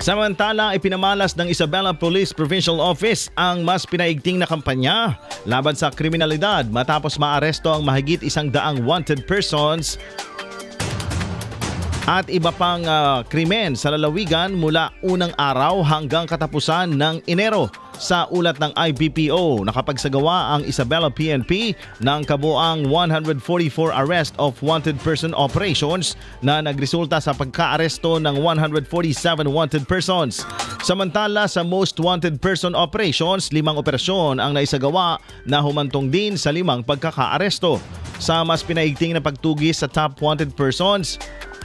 Samantala, ipinamalas ng Isabela Police Provincial Office ang mas pinaigting na kampanya laban sa kriminalidad matapos maaresto ang mahigit 100 wanted persons at iba pang krimen sa lalawigan mula unang araw hanggang katapusan ng Enero. Sa ulat ng IBPO, nakapagsagawa ang Isabela PNP ng kabuang 144 arrest of wanted person operations na nagresulta sa pagkaaresto ng 147 wanted persons. Samantala sa most wanted person operations, 5 operasyon ang naisagawa na humantong din sa 5 pagkakaaresto. Sa mas pinaigting na pagtugis sa top wanted persons,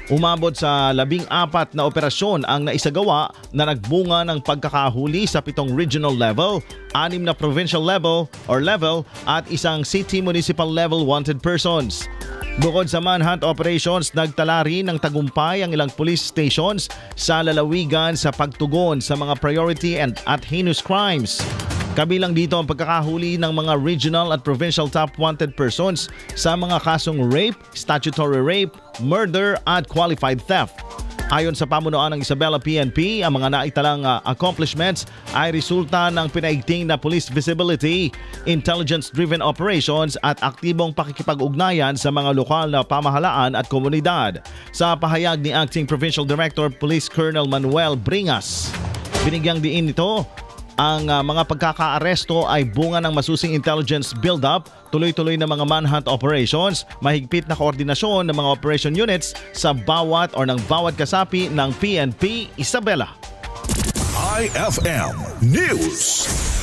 umabot sa 14 na operasyon ang naisagawa na nagbunga ng pagkakahuli sa 7 regional level, 6 na provincial level at 1 city municipal level wanted persons. Bukod sa manhunt operations, nagtala rin ng tagumpay ang ilang police stations sa lalawigan sa pagtugon sa mga priority at heinous crimes. Kabilang dito ang pagkakahuli ng mga regional at provincial top wanted persons sa mga kasong rape, statutory rape, murder at qualified theft. Ayon sa pamunuan ng Isabela PNP, ang mga naitalang accomplishments ay resulta ng pinaigting na police visibility, intelligence-driven operations at aktibong pakikipag-ugnayan sa mga lokal na pamahalaan at komunidad. Sa pahayag ni Acting Provincial Director Police Colonel Manuel Bringas, binigyang diin nito ang mga pagkakaaresto ay bunga ng masusing intelligence build-up, tuloy-tuloy na mga manhunt operations, mahigpit na koordinasyon ng mga operation units sa bawat kasapi ng PNP Isabela. IFM News.